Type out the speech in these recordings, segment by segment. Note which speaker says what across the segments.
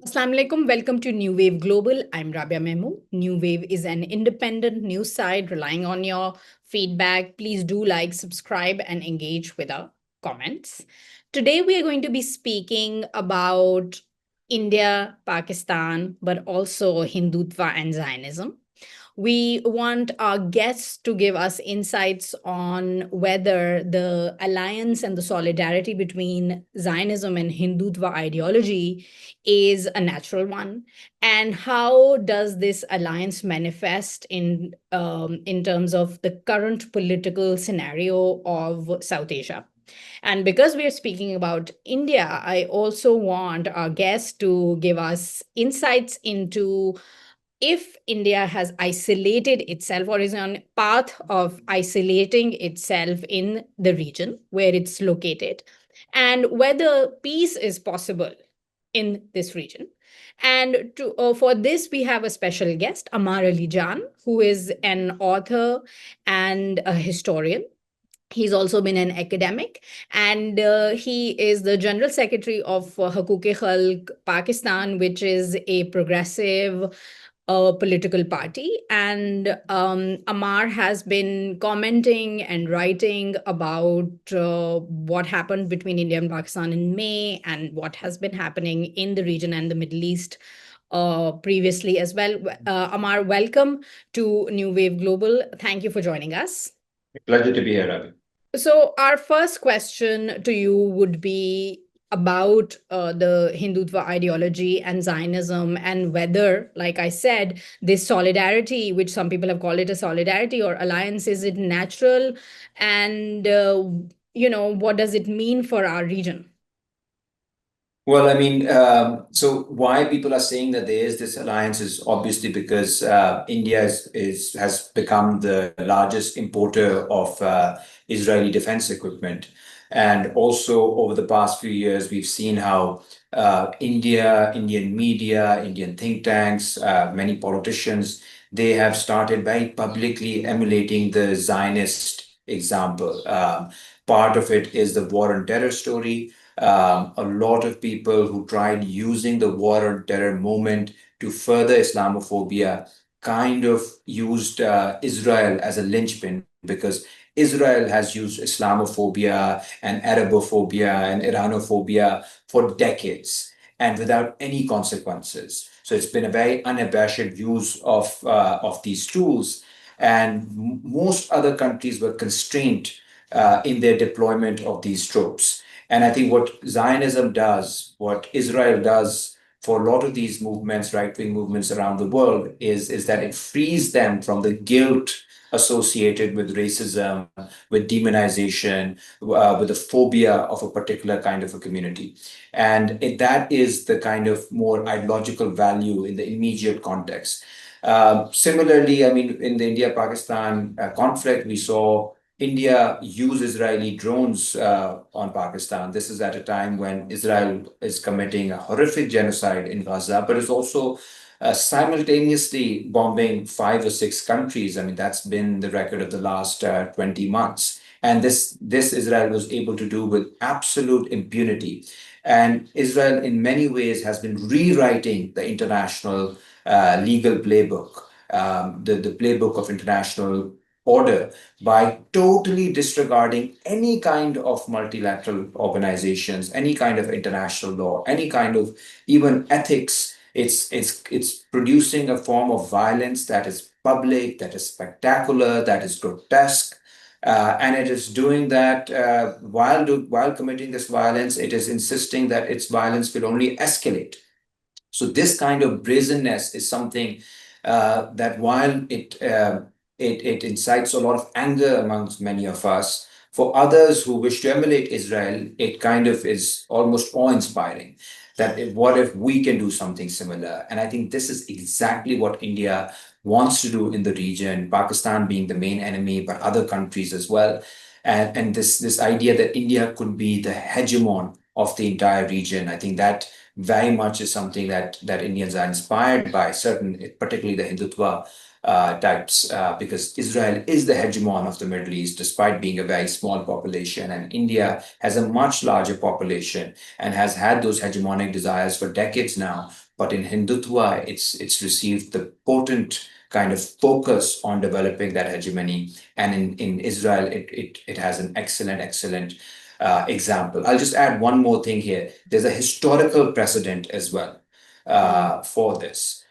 Speaker 1: Assalamu alaikum. Welcome to New Wave Global. I'm Rabia Mehmood. New Wave is an independent news site relying on your feedback. Please do like, subscribe, and engage with our comments. Today, we are going to be speaking about India, Pakistan, but also Hindutva and Zionism. We want our guests to give us insights on whether the alliance and the solidarity between Zionism and Hindutva ideology is a natural one, and how does this alliance manifest in terms of the current political scenario of South Asia. And because we are speaking about India, I also want our guests to give us insights into if India has isolated itself or is on path of isolating itself in the region where it's located, and whether peace is possible in this region. And for this, we have a special guest, Ammar Ali Jan, who is an author and a historian. He's also been an academic, and he is the General Secretary of Haqooq-e-Khalq Pakistan, which is a progressive political party. And Ammar has been commenting and writing about what happened between India and Pakistan in May and what has been happening in the region and the Middle East previously as well. Ammar, welcome to New Wave Global. Thank you for joining us.
Speaker 2: Pleasure to be here, Ravi.
Speaker 1: So, our first question to you would be about the Hindutva ideology and Zionism, and whether, like I said, this solidarity, which some people have called it a solidarity or alliance, is it natural? And, what does it mean for our region?
Speaker 2: Well, so why people are saying that there is this alliance is obviously because India has become the largest importer of Israeli defense equipment. And also over the past few years, we've seen how Indian media, Indian think tanks, many politicians, they have started very publicly emulating the Zionist example. Part of it is the war on terror story. A lot of people who tried using the war on terror movement to further Islamophobia kind of used Israel as a linchpin, because Israel has used Islamophobia and Arabophobia and Iranophobia for decades and without any consequences. So it's been a very unabashed use of these tools, and most other countries were constrained in their deployment of these tropes. And I think what Zionism does, what Israel does for a lot of these movements, right-wing movements around the world, is that it frees them from the guilt associated with racism, with demonization, with the phobia of a particular kind of a community. And that is the kind of more ideological value in the immediate context. Similarly, in the India-Pakistan conflict, we saw India use Israeli drones on Pakistan. This is at a time when Israel is committing a horrific genocide in Gaza, but is also simultaneously bombing 5 or 6 countries. That's been the record of the last 20 months. And this Israel was able to do with absolute impunity. And Israel, in many ways, has been rewriting the international legal playbook, the playbook of international order, by totally disregarding any kind of multilateral organizations, any kind of international law, any kind of even ethics. It's producing a form of violence that is public, that is spectacular, that is grotesque. And it is doing that while committing this violence, it is insisting that its violence will only escalate. So this kind of brazenness is something that while it incites a lot of anger amongst many of us, for others who wish to emulate Israel, it kind of is almost awe-inspiring. What if we can do something similar? And I think this is exactly what India wants to do in the region, Pakistan being the main enemy, but other countries as well. And this idea that India could be the hegemon of the entire region, I think that very much is something that Indians are inspired by, particularly the Hindutva types, because Israel is the hegemon of the Middle East, despite being a very small population, and India has a much larger population and has had those hegemonic desires for decades now. But in Hindutva, it's received the potent kind of focus on developing that hegemony. And in Israel, it has an excellent example. I'll just add one more thing here. There's a historical precedent as well for this.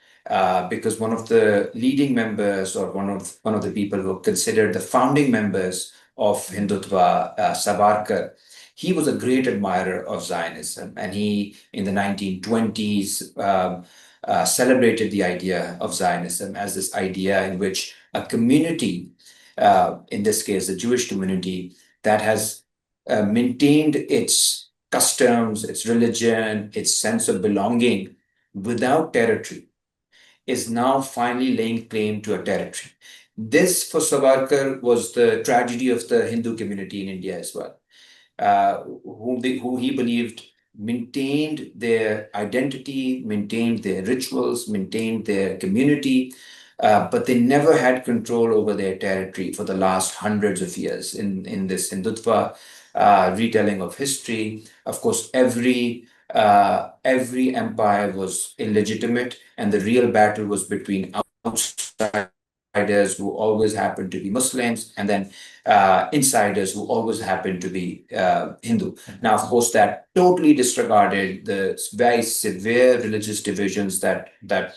Speaker 2: Because one of the leading members, or one of the people who are considered the founding members of Hindutva, Savarkar, he was a great admirer of Zionism, and he, in the 1920s, celebrated the idea of Zionism as this idea in which a community, in this case, the Jewish community, that has maintained its customs, its religion, its sense of belonging without territory, is now finally laying claim to a territory. This, for Savarkar, was the tragedy of the Hindu community in India as well, who he believed maintained their identity, maintained their rituals, maintained their community, but they never had control over their territory for the last hundreds of years. In this Hindutva retelling of history, of course, every empire was illegitimate, and the real battle was between outsiders who always happened to be Muslims, and then insiders who always happened to be Hindu. Now, of course, that totally disregarded the very severe religious divisions that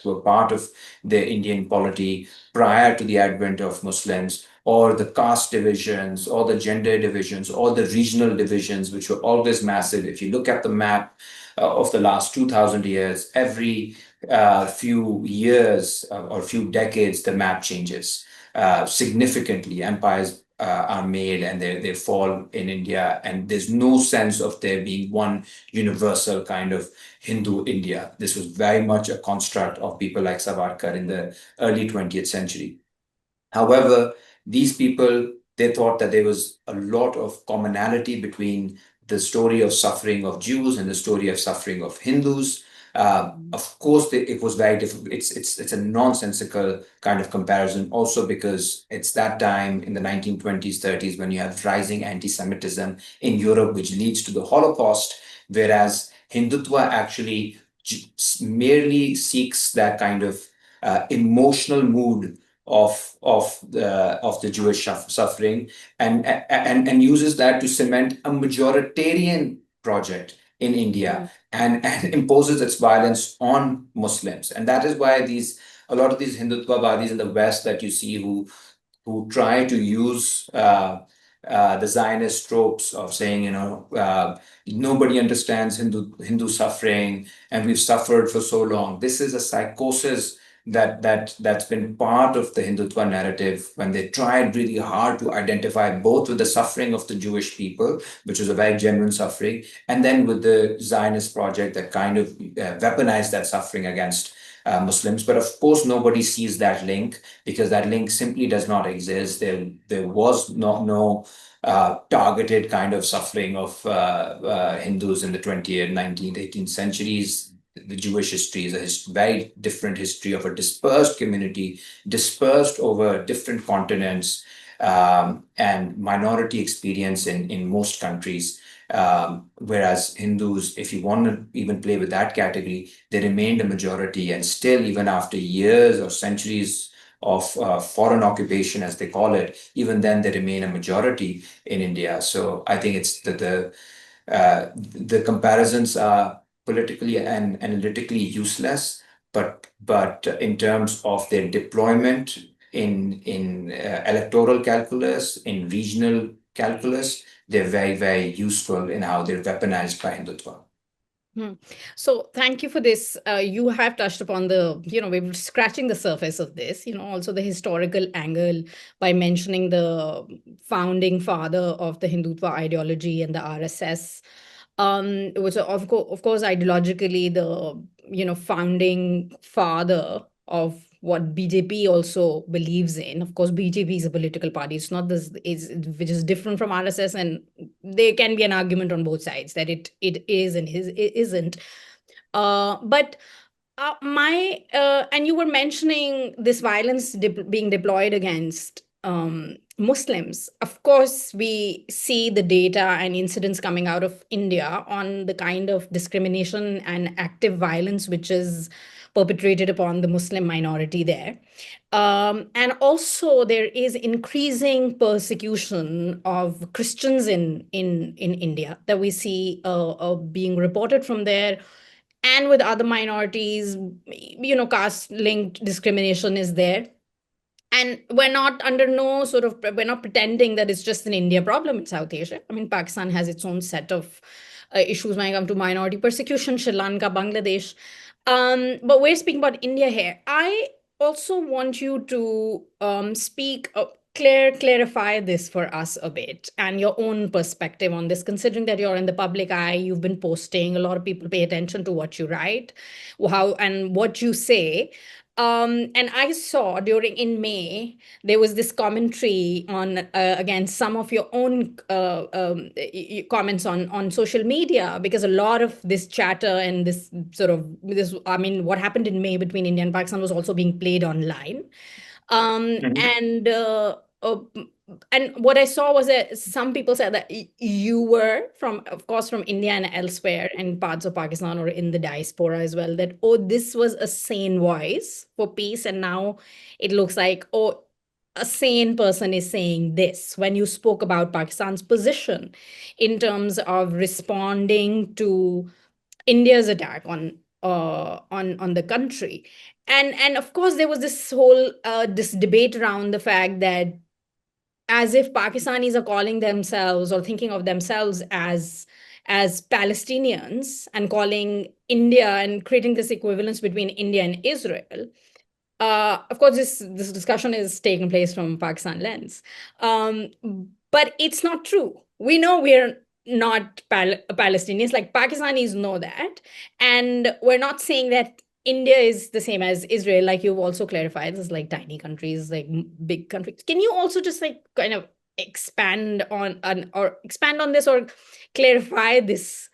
Speaker 2: were part of the Indian polity prior to the advent of Muslims, or the caste divisions, or the gender divisions, or the regional divisions, which were always massive. If you look at the map of the last 2,000 years, every few years or few decades, the map changes significantly. Empires are made and they fall in India, and there's no sense of there being one universal kind of Hindu India. This was very much a construct of people like Savarkar in the early 20th century. However, these people, they thought that there was a lot of commonality between the story of suffering of Jews and the story of suffering of Hindus. Of course, it was very difficult. It's a nonsensical kind of comparison, also because it's that time in the 1920s, 30s, when you have rising anti-Semitism in Europe, which leads to the Holocaust, whereas Hindutva actually merely seeks that kind of emotional mood of the Jewish suffering, and uses that to cement a majoritarian project in India, and imposes its violence on Muslims. And that is why a lot of these Hindutvavadis in the West that you see, who try to use the Zionist tropes of saying, nobody understands Hindu suffering, and we've suffered for so long. This is a psychosis that's been part of the Hindutva narrative, when they tried really hard to identify both with the suffering of the Jewish people, which was a very genuine suffering, and then with the Zionist project that kind of weaponized that suffering against Muslims. But of course, nobody sees that link, because that link simply does not exist. There was no targeted kind of suffering of Hindus in the 20th, 19th, 18th centuries. The Jewish history is a very different history of a dispersed community, dispersed over different continents, and minority experience in most countries. Whereas Hindus, if you want to even play with that category, they remained a majority, and still, even after years or centuries of foreign occupation, as they call it, even then they remain a majority in India. So I think it's the comparisons are politically and analytically useless, but in terms of their deployment in electoral calculus, in regional calculus, they're very useful in how they're weaponized by Hindutva.
Speaker 1: So thank you for this. You have touched upon we're scratching the surface of this, also the historical angle by mentioning the founding father of the Hindutva ideology and the RSS, which of course, ideologically, the, founding father of what BJP also believes in. Of course, BJP is a political party. It's not which is different from RSS, and there can be an argument on both sides that it is and it isn't. But and you were mentioning this violence being deployed against Muslims. Of course, we see the data and incidents coming out of India on the kind of discrimination and active violence which is perpetrated upon the Muslim minority there. And also, there is increasing persecution of Christians in India that we see being reported from there. And with other minorities, caste linked discrimination is there. And we're not under no sort of, we're not pretending that it's just an India problem in South Asia. I mean, Pakistan has its own set of issues when it comes to minority persecution, Sri Lanka, Bangladesh. But we're speaking about India here. I also want you to clarify this for us a bit and your own perspective on this, considering that you're in the public eye, you've been posting, a lot of people pay attention to what you write, how and what you say. And I saw during in May there was this commentary on again some of your own comments on social media, because a lot of this chatter and this sort of this, I mean, what happened in May between India and Pakistan was also being played online. Um,
Speaker 2: Mhm.
Speaker 1: and uh, uh, and what I saw was that some people said that you were from, of course, from India and elsewhere in parts of Pakistan or in the diaspora as well, that, oh, this was a sane voice for peace. And now it looks like, oh, a sane person is saying this when you spoke about Pakistan's position in terms of responding to India's attack on the country. And of course there was this whole this debate around the fact that as if Pakistanis are calling themselves or thinking of themselves as Palestinians and calling India and creating this equivalence between India and Israel. Of course, this discussion is taking place from Pakistan lens, um, but it's not true. We know we're not Palestinians. Like Pakistanis know that, and we're not saying that India is the same as Israel. Like you've also clarified, this is like tiny countries, like big countries. Can you also just like kind of expand on or expand on this or clarify this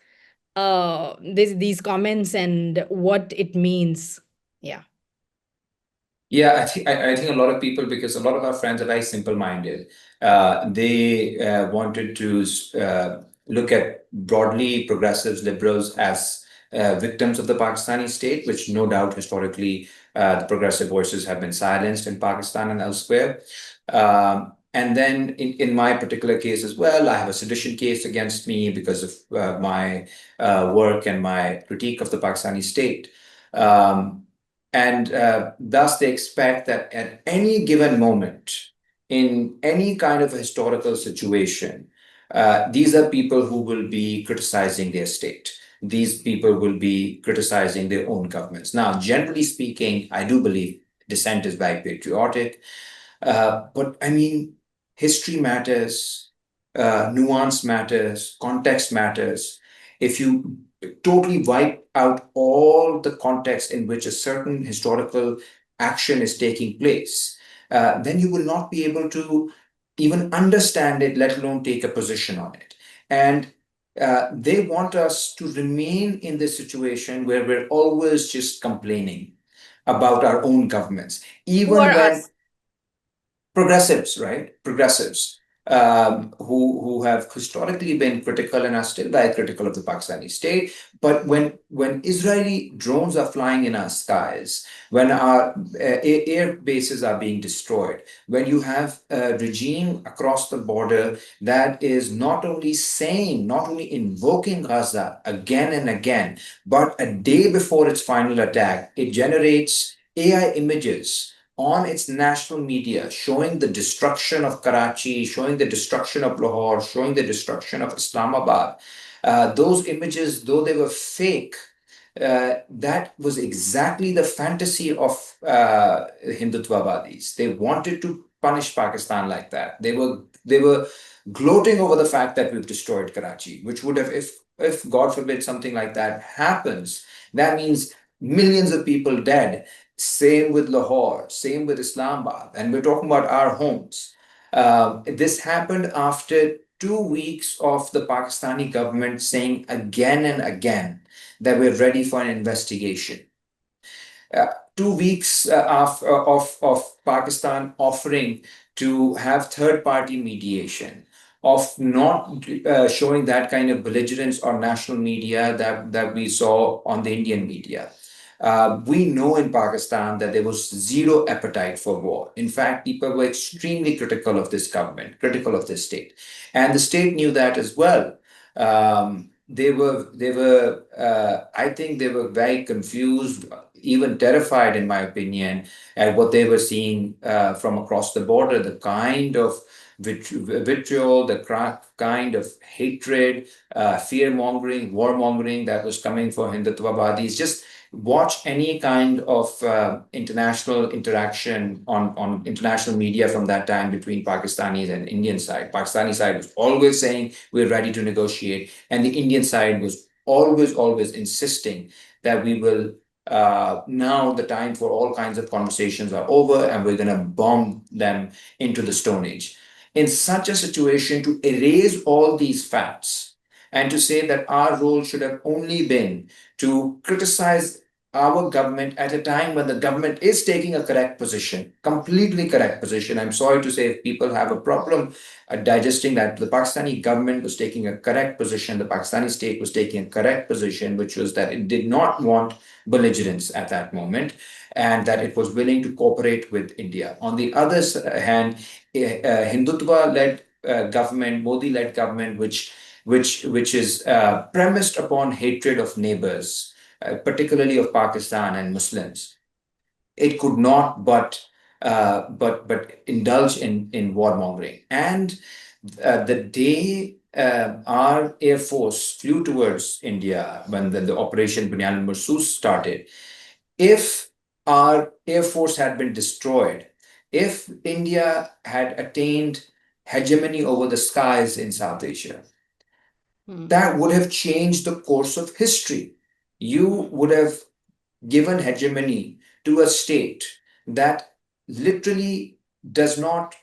Speaker 1: these comments and what it means? Yeah.
Speaker 2: Yeah, I think a lot of people, because a lot of our friends are very simple-minded. They wanted to look at broadly progressives, liberals as victims of the Pakistani state, which no doubt historically the progressive voices have been silenced in Pakistan and elsewhere. And then in my particular case as well, I have a sedition case against me because of my work and my critique of the Pakistani state. Um, and thus, they expect that at any given moment, in any kind of a historical situation, these are people who will be criticizing their state. These people will be criticizing their own governments. Now, generally speaking, I do believe dissent is very patriotic. But I mean, history matters, nuance matters, context matters. If you totally wipe out all the context in which a certain historical action is taking place, then you will not be able to even understand it, let alone take a position on it. And they want us to remain in this situation where we're always just complaining about our own governments,
Speaker 1: Who are
Speaker 2: even when
Speaker 1: us?
Speaker 2: progressives, right? Progressives who have historically been critical and are still very critical of the Pakistani state. But when Israeli drones are flying in our skies, when our air bases are being destroyed, when you have a regime across the border that is not only saying, not only invoking Gaza again and again, but a day before its final attack, it generates AI images on its national media, showing the destruction of Karachi, showing the destruction of Lahore, showing the destruction of Islamabad. Those images, though they were fake, that was exactly the fantasy of Hindutva. They wanted to punish Pakistan like that. They were gloating over the fact that we've destroyed Karachi, which would have, if God forbid something like that happens, that means millions of people dead. Same with Lahore, same with Islamabad, and we're talking about our homes. This happened after 2 weeks of the Pakistani government saying again and again that we're ready for an investigation. 2 weeks of Pakistan offering to have third party mediation, of not showing that kind of belligerence on national media that we saw on the Indian media. We know in Pakistan that there was zero appetite for war. In fact, people were extremely critical of this government, critical of this state, and the state knew that as well. I think they were very confused, even terrified, in my opinion, at what they were seeing from across the border, the kind of vitriol, the kind of hatred, fear mongering, war mongering that was coming for Hindutvabadis. Just watch any kind of international interaction on international media from that time between Pakistanis and Indian side. Pakistani side was always saying we're ready to negotiate, and the Indian side was always insisting that we will now the time for all kinds of conversations are over and we're going to bomb them into the Stone Age. In such a situation, to erase all these facts and to say that our role should have only been to criticize our government at a time when the government is taking a correct position, completely correct position. I'm sorry to say, if people have a problem digesting that, the Pakistani government was taking a correct position, the Pakistani state was taking a correct position, which was that it did not want belligerence at that moment and that it was willing to cooperate with India. On the other hand, Hindutva-led government, Modi-led government, which is premised upon hatred of neighbors, particularly of Pakistan and Muslims. It could not but indulge in warmongering. And the day our Air Force flew towards India when the Operation Bunyal Mursus started, if our Air Force had been destroyed, if India had attained hegemony over the skies in South Asia, that would have changed the course of history. You would have given hegemony to a state that literally does not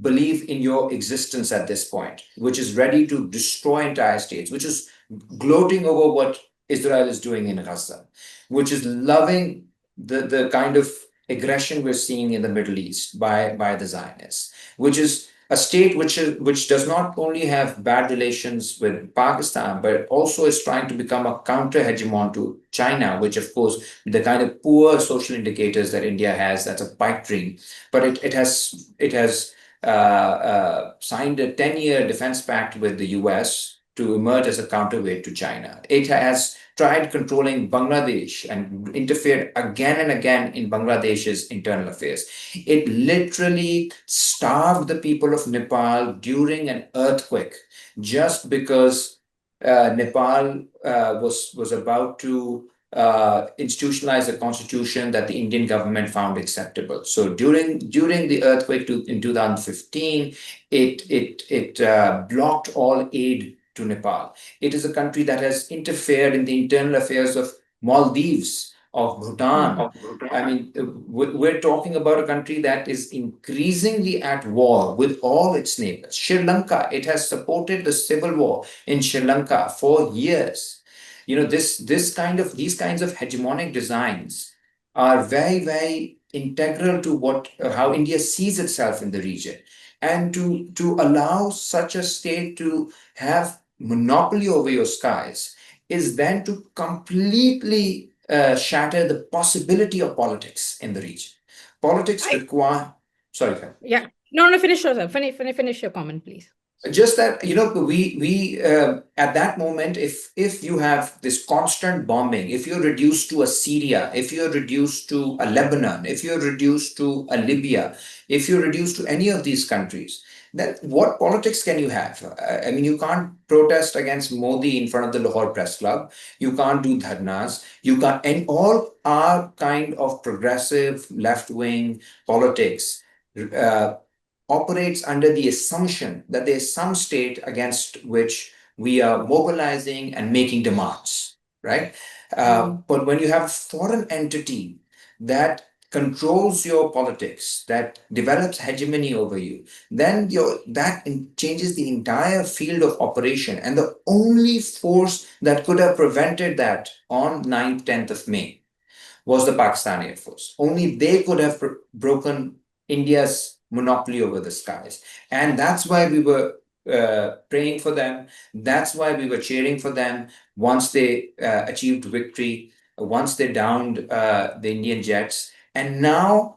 Speaker 2: believe in your existence at this point, which is ready to destroy entire states, which is gloating over what Israel is doing in Gaza, which is loving the kind of aggression we're seeing in the Middle East by the Zionists, which is a state which does not only have bad relations with Pakistan, but also is trying to become a counter-hegemon to China, which of course, the kind of poor social indicators that India has, that's a pipe dream. But it has signed a 10-year defense pact with the US to emerge as a counterweight to China. It has tried controlling Bangladesh and interfered again and again in Bangladesh's internal affairs. It literally starved the people of Nepal during an earthquake just because Nepal was about to institutionalize a constitution that the Indian government found acceptable. So during the earthquake in 2015, it blocked all aid to Nepal. It is a country that has interfered in the internal affairs of Maldives, of Bhutan. I mean, we're talking about a country that is increasingly at war with all its neighbors. Sri Lanka, it has supported the civil war in Sri Lanka for years. You know, these kinds of hegemonic designs are very integral to how India sees itself in the region. And to allow such a state to have monopoly over your skies is then to completely shatter the possibility of politics in the region. Politics require. Sorry,
Speaker 1: yeah. No, finish yourself. Finish your comment, please.
Speaker 2: Just that, you know, we at that moment, if you have this constant bombing, if you're reduced to a Syria, if you're reduced to a Lebanon, if you're reduced to a Libya, if you're reduced to any of these countries, then what politics can you have? I mean, you can't protest against Modi in front of the Lahore Press Club. You can't do dharnas. You can't, and all our kind of progressive left-wing politics operates under the assumption that there is some state against which we are mobilizing and making demands, right? But when you have a foreign entity that controls your politics, that develops hegemony over you, then that changes the entire field of operation. And the only force that could have prevented that on 9th, 10th of May was the Pakistani Air Force. Only they could have broken India's monopoly over the skies. And that's why we were praying for them. That's why we were cheering for them once they achieved victory, once they downed the Indian jets. And now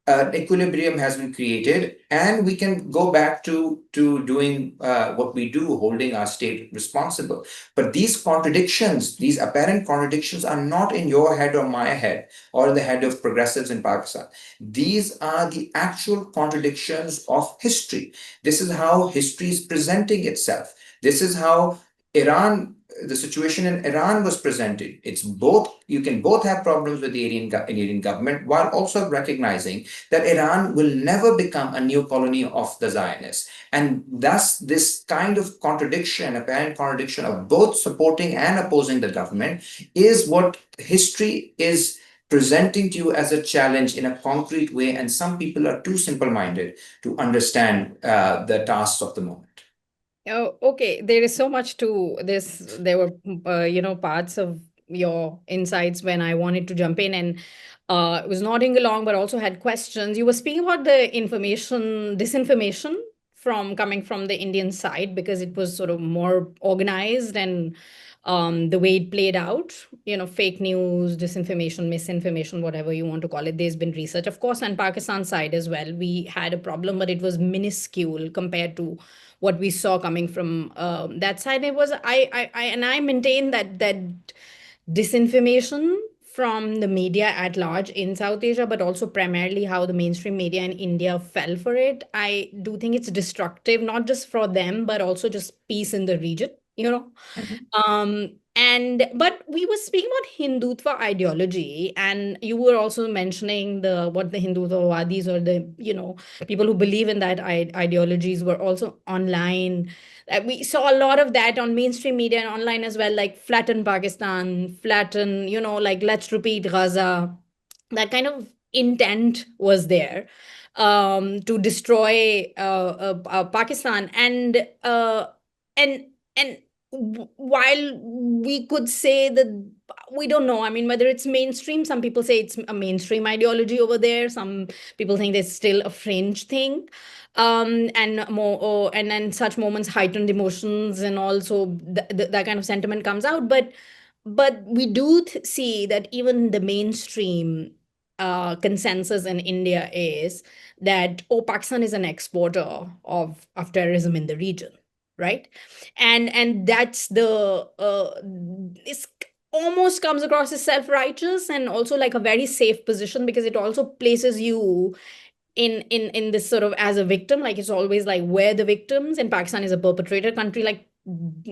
Speaker 2: equilibrium has been created, and we can go back to doing what we do, holding our state responsible. But these contradictions, these apparent contradictions, are not in your head or my head or in the head of progressives in Pakistan. These are the actual contradictions of history. This is how history is presenting itself. This is how Iran, the situation in Iran was presented. It's both, you can both have problems with the Iranian government while also recognizing that Iran will never become a new colony of the Zionists. And thus, this kind of contradiction, apparent contradiction of both supporting and opposing the government, is what history is presenting to you as a challenge in a concrete way. And some people are too simple minded to understand the tasks of the moment.
Speaker 1: Oh, okay. There is so much to this. There were, parts of your insights when I wanted to jump in and was nodding along, but also had questions. You were speaking about the disinformation coming from the Indian side because it was sort of more organized and the way it played out, fake news, disinformation, misinformation, whatever you want to call it. There's been research, of course, on Pakistan side as well. We had a problem, but it was minuscule compared to what we saw coming from that side. It was I maintain that disinformation from the media at large in South Asia, but also primarily how the mainstream media in India fell for it. I do think it's destructive, not just for them, but also just peace in the region,
Speaker 2: Mhm.
Speaker 1: and but we were speaking about Hindutva ideology, and you were also mentioning what the Hindutvawadis or the people who believe in that ideologies were also online. We saw a lot of that on mainstream media and online as well, like flatten Pakistan, flatten, like let's repeat Gaza. That kind of intent was there to destroy Pakistan, and and while we could say that we don't know, I mean, whether it's mainstream, some people say it's a mainstream ideology over there, some people think it's still a fringe thing, and more, and then such moments heightened emotions and also that kind of sentiment comes out, but we do see that even the mainstream consensus in India is that, oh, Pakistan is an exporter of terrorism in the region, right? And that's this almost comes across as self-righteous and also like a very safe position because it also places you in this sort of as a victim, like it's always like we're the victims and Pakistan is a perpetrator country, like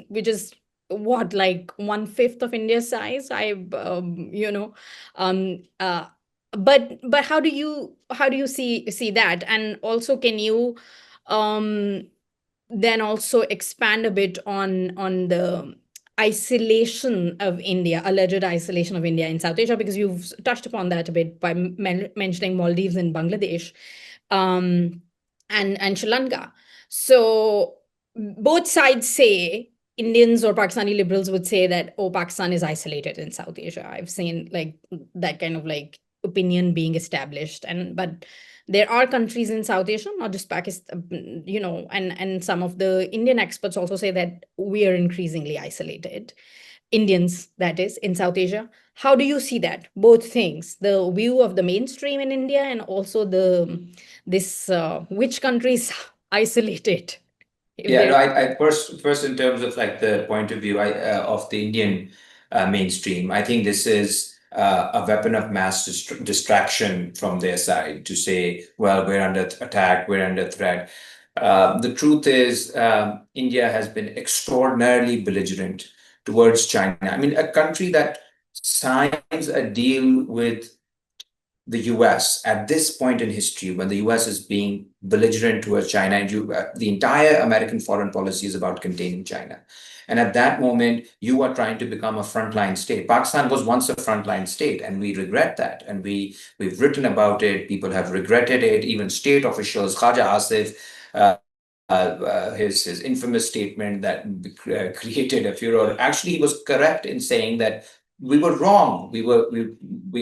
Speaker 1: which is what, like 1/5 of India's size. Um uh but how do you see that? And also, can you um then also expand a bit on the isolation of India, alleged isolation of India in South Asia, because you've touched upon that a bit by mentioning Maldives and Bangladesh, um, and Sri Lanka. So both sides say, Indians or Pakistani liberals would say that, oh, Pakistan is isolated in South Asia. I've seen like that kind of like opinion being established, and but there are countries in South Asia, not just Pakistan, and some of the Indian experts also say that we are increasingly isolated. Indians, that is, in South Asia. How do you see that? Both things, the view of the mainstream in India and also this which countries isolated, if
Speaker 2: Yeah,
Speaker 1: they're
Speaker 2: no, I first in terms of like the point of view of the Indian mainstream, I think this is a weapon of mass distraction from their side to say, well, we're under attack, we're under threat. The truth is, India has been extraordinarily belligerent towards China. I mean, a country that signs a deal with the US at this point in history, when the US is being belligerent towards China, and the entire American foreign policy is about containing China. And at that moment, you are trying to become a frontline state. Pakistan was once a frontline state, and we regret that. And we've written about it. People have regretted it. Even state officials, Khaja Asif, uh, his infamous statement that created a furor. Actually, he was correct in saying that we were wrong. We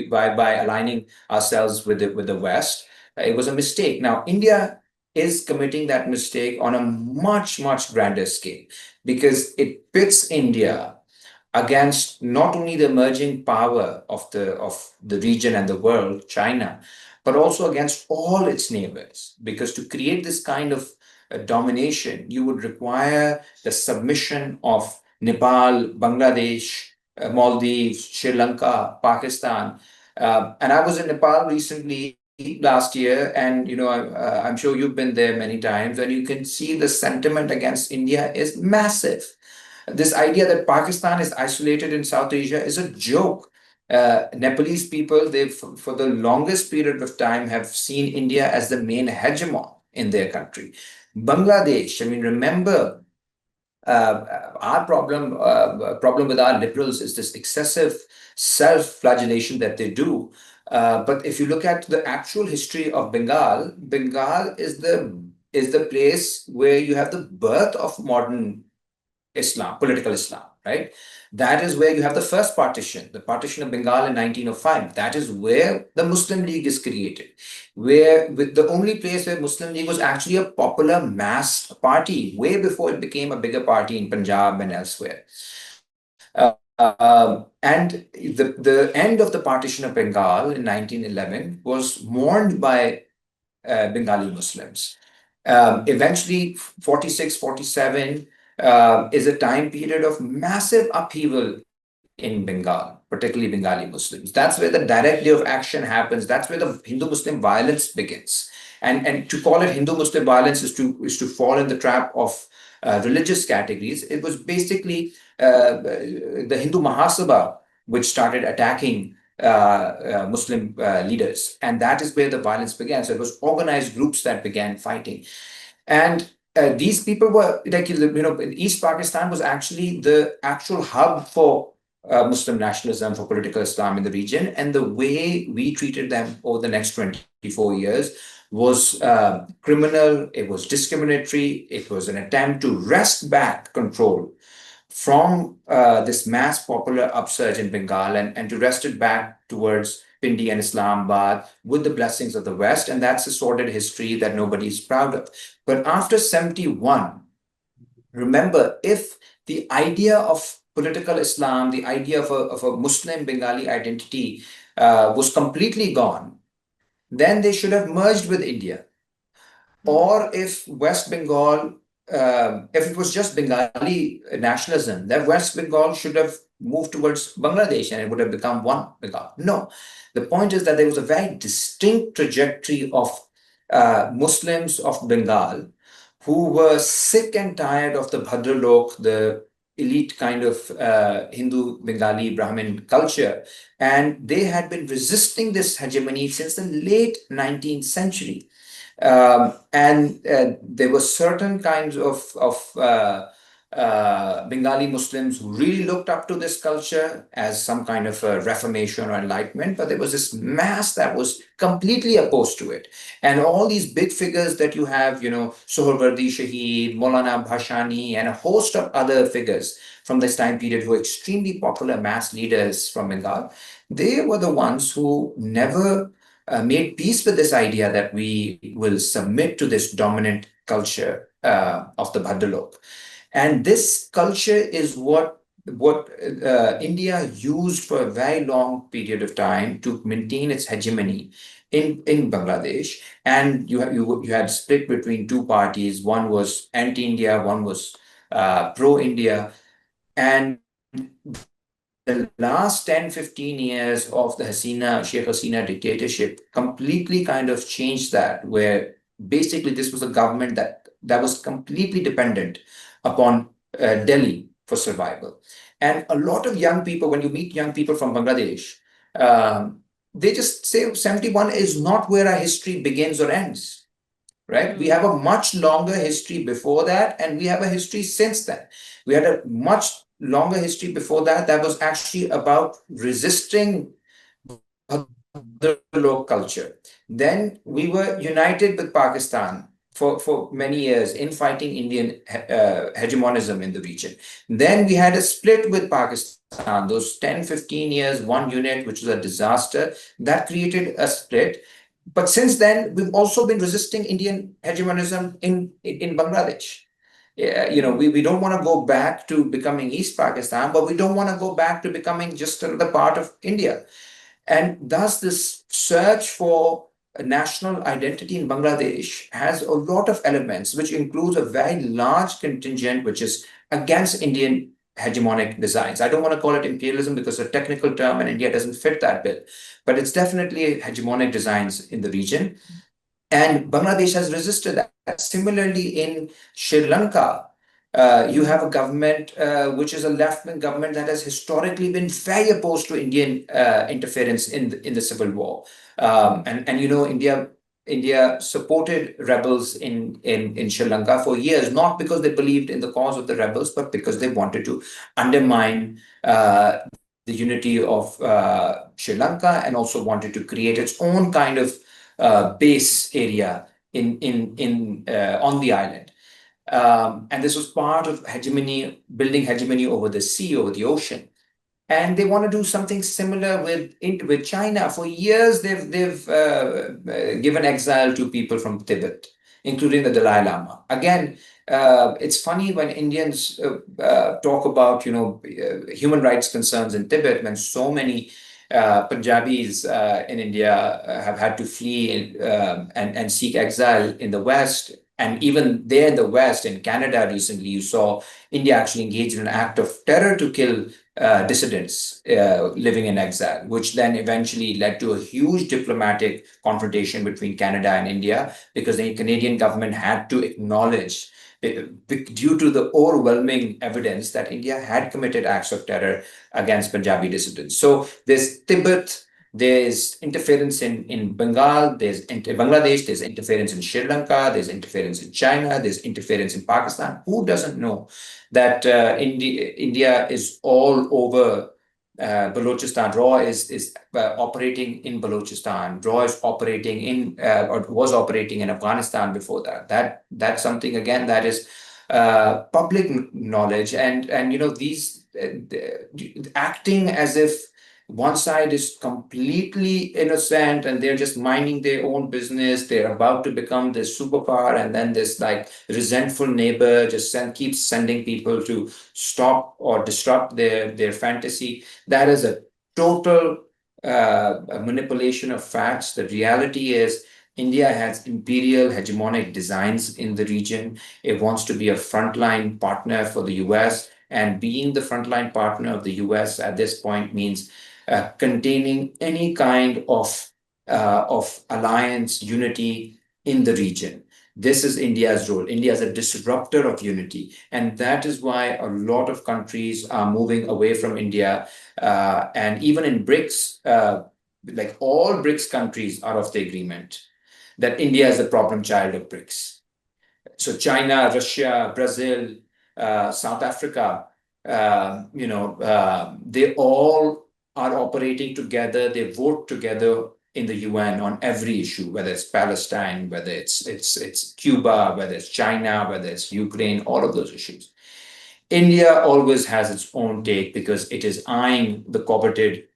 Speaker 2: by aligning ourselves with the West, it was a mistake. Now, India is committing that mistake on a much, much grander scale, because it pits India against not only the emerging power of the region and the world, China, but also against all its neighbors. Because to create this kind of domination, you would require the submission of Nepal, Bangladesh, Maldives, Sri Lanka, Pakistan. And I was in Nepal recently last year, and I'm sure you've been there many times, and you can see the sentiment against India is massive. This idea that Pakistan is isolated in South Asia is a joke. Nepalese people, they for the longest period of time have seen India as the main hegemon in their country. Bangladesh, I mean, remember, our problem with our liberals is this excessive self-flagellation that they do. But if you look at the actual history of Bengal, Bengal is the place where you have the birth of modern Islam, political Islam, right? That is where you have the first partition, the partition of Bengal in 1905. That is where the Muslim League is created, where with the only place where Muslim League was actually a popular mass party, way before it became a bigger party in Punjab and elsewhere. And the end of the partition of Bengal in 1911 was mourned by Bengali Muslims. Eventually, 46, 47 is a time period of massive upheaval in Bengal, particularly Bengali Muslims. That's where the direct day of action happens. That's where the Hindu-Muslim violence begins. And to call it Hindu-Muslim violence is to fall in the trap of religious categories. It was basically the Hindu Mahasabha which started attacking Muslim leaders, and that is where the violence began. So it was organized groups that began fighting. And these people were like, East Pakistan was actually the actual hub for Muslim nationalism, for political Islam in the region. And the way we treated them over the next 24 years was criminal, it was discriminatory, it was an attempt to wrest back control from this mass popular upsurge in Bengal, and to wrest it back towards Pindi and Islamabad with the blessings of the West. And that's a sordid history that nobody is proud of. But after 71, remember, if the idea of political Islam, the idea of a Muslim Bengali identity was completely gone, then they should have merged with India. Or if West Bengal, if it was just Bengali nationalism, then West Bengal should have moved towards Bangladesh and it would have become one Bengal. No, the point is that there was a very distinct trajectory of Muslims of Bengal who were sick and tired of the Bhadralok, the elite kind of Hindu Bengali Brahmin culture. And they had been resisting this hegemony since the late 19th century. And there were certain kinds of Bengali Muslims who really looked up to this culture as some kind of a reformation or enlightenment, but there was this mass that was completely opposed to it. And all these big figures that you have, Sohrawardi Shaheed, Maulana Bhashani, and a host of other figures from this time period who were extremely popular mass leaders from Bengal, they were the ones who never made peace with this idea that we will submit to this dominant culture of the Bhadralok. And this culture is what India used for a very long period of time to maintain its hegemony in Bangladesh. And you had split between two parties. One was anti-India, one was pro-India. And the last 10, 15 years of the Sheikh Hasina dictatorship completely kind of changed that, where basically this was a government that was completely dependent upon Delhi for survival. And a lot of young people, when you meet young people from Bangladesh, they just say 71 is not where our history begins or ends, right? We have a much longer history before that, and we have a history since then. We had a much longer history before that was actually about resisting the local culture. Then we were united with Pakistan for many years in fighting Indian hegemonism in the region. Then we had a split with Pakistan, those 10, 15 years, one unit, which was a disaster, that created a split. but since then, we've also been resisting Indian hegemonism in Bangladesh. Yeah, we don't want to go back to becoming East Pakistan, but we don't want to go back to becoming just another part of India. And thus, this search for a national identity in Bangladesh has a lot of elements, which includes a very large contingent which is against Indian hegemonic designs. I don't want to call it imperialism because it's a technical term and India doesn't fit that bill, but it's definitely hegemonic designs in the region. And Bangladesh has resisted that. Similarly, in Sri Lanka, you have a government which is a left-wing government that has historically been very opposed to Indian interference in the civil war. And India supported rebels in Sri Lanka for years, not because they believed in the cause of the rebels, but because they wanted to undermine the unity of Sri Lanka, and also wanted to create its own kind of base area on the island. And this was part of hegemony, building hegemony over the sea, over the ocean. And they want to do something similar with China. For years, they've given exile to people from Tibet, including the Dalai Lama. Again, it's funny when Indians talk about human rights concerns in Tibet, when so many Punjabis in India have had to flee and seek exile in the West. And even there in the West, in Canada recently, you saw India actually engage in an act of terror to kill dissidents living in exile, which then eventually led to a huge diplomatic confrontation between Canada and India, because the Canadian government had to acknowledge, due to the overwhelming evidence, that India had committed acts of terror against Punjabi dissidents. So there's Tibet, there's interference in Bengal, there's Bangladesh, there's interference in Sri Lanka, there's interference in China, there's interference in Pakistan. Who doesn't know that India is all over Balochistan? RAW is operating in Balochistan. RAW is operating or was operating in Afghanistan before that. That's something, again, that is public knowledge, and these acting as if one side is completely innocent and they're just minding their own business. They're about to become this superpower, and then this like resentful neighbor just keeps sending people to stop or disrupt their fantasy. That is a total manipulation of facts. The reality is, India has imperial hegemonic designs in the region. It wants to be a frontline partner for the US. And being the frontline partner of the US at this point means containing any kind of alliance unity in the region. This is India's role. India is a disruptor of unity. And that is why a lot of countries are moving away from India. And even in BRICS, like all BRICS countries are of the agreement that India is the problem child of BRICS. So China, Russia, Brazil, South Africa, they all are operating together. They vote together in the UN on every issue, whether it's Palestine, whether it's Cuba, whether it's China, whether it's Ukraine, all of those issues. India always has its own take because it is eyeing the coveted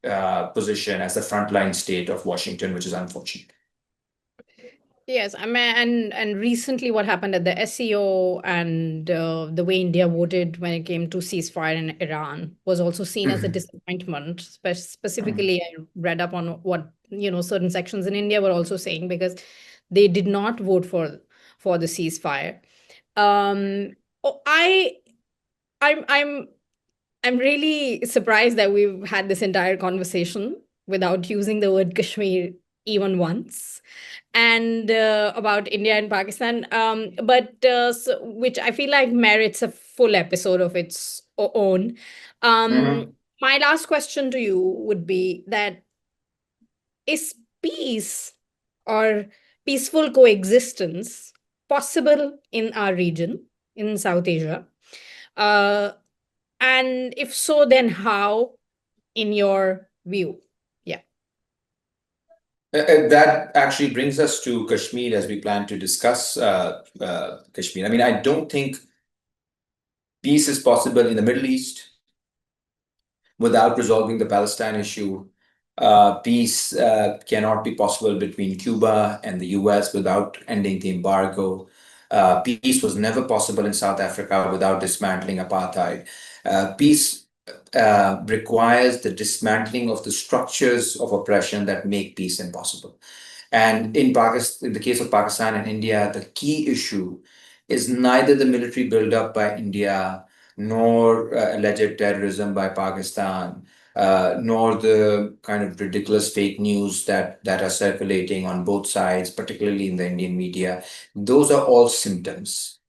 Speaker 2: position as the frontline state of Washington, which is unfortunate.
Speaker 1: Yes, I mean, and recently what happened at the SEO, and the way India voted when it came to ceasefire in Iran was also seen as a disappointment. Specifically, I read up on what certain sections in India were also saying, because they did not vote for the ceasefire. Oh, I'm really surprised that we've had this entire conversation without using the word Kashmir even once, and about India and Pakistan, which I feel like merits a full episode of its own.
Speaker 2: Mhm.
Speaker 1: My last question to you would be that, is peace or peaceful coexistence possible in our region, in South Asia? Uh, and if so, then how, in your view? Yeah.
Speaker 2: That actually brings us to Kashmir, as we plan to discuss Kashmir. I mean, I don't think peace is possible in the Middle East without resolving the Palestine issue. Peace cannot be possible between Cuba and the US without ending the embargo. Peace was never possible in South Africa without dismantling apartheid. Peace requires the dismantling of the structures of oppression that make peace impossible. And in Pakistan, in the case of Pakistan and India, the key issue is neither the military buildup by India nor alleged terrorism by Pakistan, nor the kind of ridiculous fake news that are circulating on both sides, particularly in the Indian media. Those are all symptoms.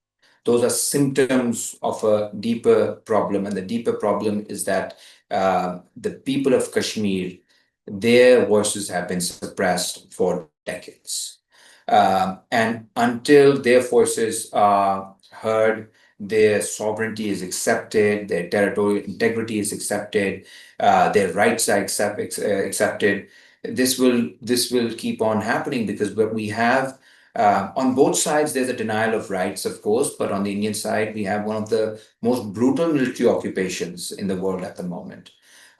Speaker 2: Those are symptoms of a deeper problem, and the deeper problem is that the people of Kashmir, their voices have been suppressed for decades. And until their voices are heard, their sovereignty is accepted, their territorial integrity is accepted, their rights are accepted. This will keep on happening because what we have on both sides, there's a denial of rights, of course, but on the Indian side, we have one of the most brutal military occupations in the world at the moment.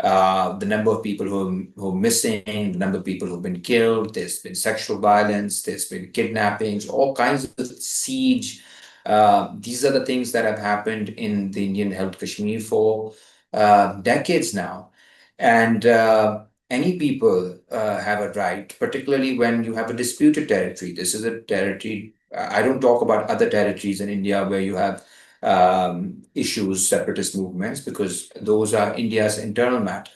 Speaker 2: The number of people who are missing, the number of people who've been killed, there's been sexual violence, there's been kidnappings, all kinds of siege. These are the things that have happened in the Indian held Kashmir for decades now. And any people have a right, particularly when you have a disputed territory. This is a territory. I don't talk about other territories in India where you have issues, separatist movements, because those are India's internal matter.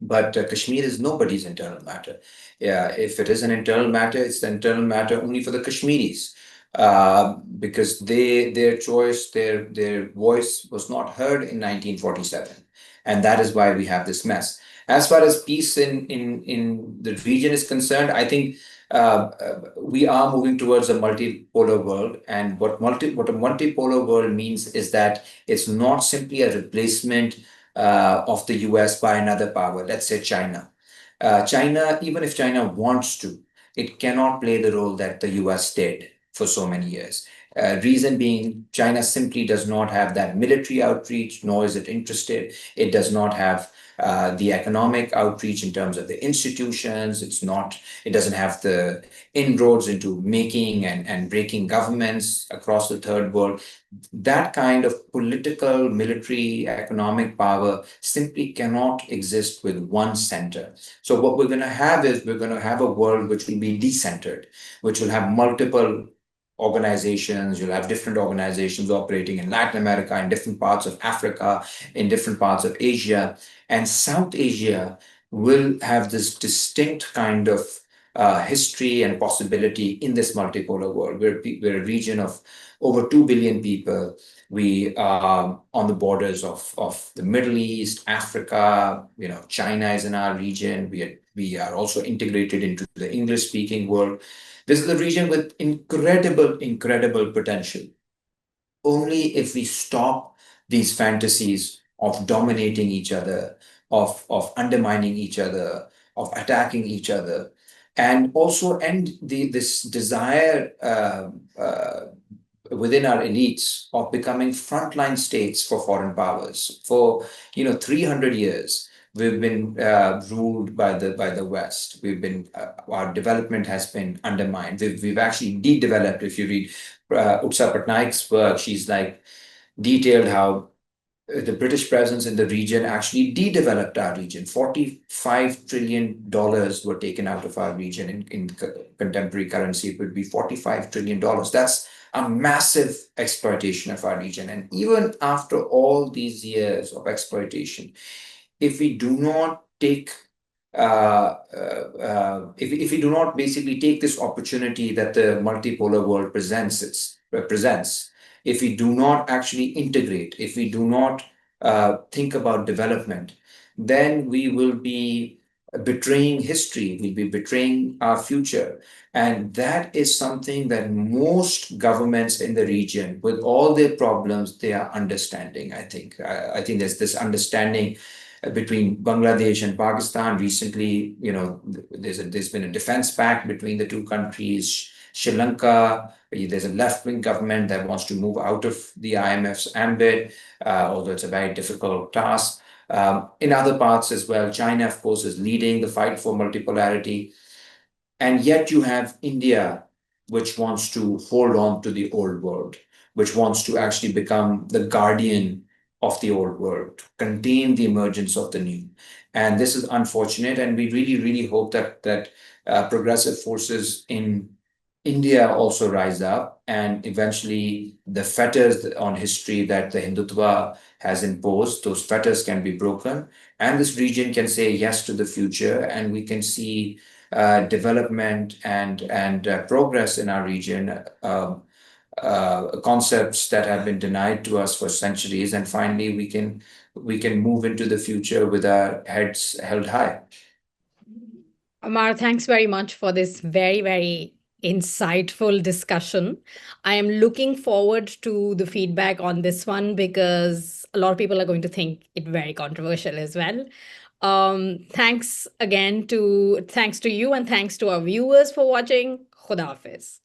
Speaker 2: But Kashmir is nobody's internal matter. Yeah, if it is an internal matter, it's the internal matter only for the Kashmiris, because their choice, their voice was not heard in 1947, and that is why we have this mess. As far as peace in the region is concerned, I think we are moving towards a multipolar world, and what a multipolar world means is that it's not simply a replacement of the US by another power, let's say China. China, even if China wants to, it cannot play the role that the US did for so many years. Reason being, China simply does not have that military outreach, nor is it interested. It does not have the economic outreach in terms of the institutions. It doesn't have the inroads into making and breaking governments across the third world. That kind of political, military, economic power simply cannot exist with one center. So what we're going to have is we're going to have a world which will be decentered, which will have multiple organizations. You'll have different organizations operating in Latin America, in different parts of Africa, in different parts of Asia. And South Asia will have this distinct kind of history and possibility in this multipolar world. We're a region of over 2 billion people. We are on the borders of the Middle East, Africa, China is in our region. We are also integrated into the English-speaking world. This is a region with incredible, incredible potential. Only if we stop these fantasies of dominating each other, of undermining each other, of attacking each other, and also end this desire within our elites of becoming frontline states for foreign powers. For 300 years, we've been ruled by the West. Our development has been undermined. We've actually de-developed. If you read Utsa Patnaik's work, she's like detailed how the British presence in the region actually de-developed our region. $45 trillion were taken out of our region in contemporary currency. It would be $45 trillion. That's a massive exploitation of our region. And even after all these years of exploitation, if we do not take if we do not basically take this opportunity that the multipolar world presents, if we do not actually integrate, if we do not think about development, then we will be betraying history, we'll be betraying our future. And that is something that most governments in the region, with all their problems, they are understanding, I think. I think there's this understanding between Bangladesh and Pakistan. Recently, there's been a defense pact between the two countries. Sri Lanka, there's a left-wing government that wants to move out of the IMF's ambit, although it's a very difficult task. In other parts as well, China, of course, is leading the fight for multipolarity. And yet you have India, which wants to hold on to the old world, which wants to actually become the guardian of the old world, to contain the emergence of the new. And this is unfortunate. And we really, really hope that progressive forces in India also rise up, and eventually the fetters on history that the Hindutva has imposed, those fetters can be broken, and this region can say yes to the future, and we can see development and progress in our region, concepts that have been denied to us for centuries, and finally we can move into the future with our heads held high.
Speaker 1: Amar, thanks very much for this very, very insightful discussion. I am looking forward to the feedback on this one because a lot of people are going to think it very controversial as well. Thanks to you and thanks to our viewers for watching. Khuda Hafiz.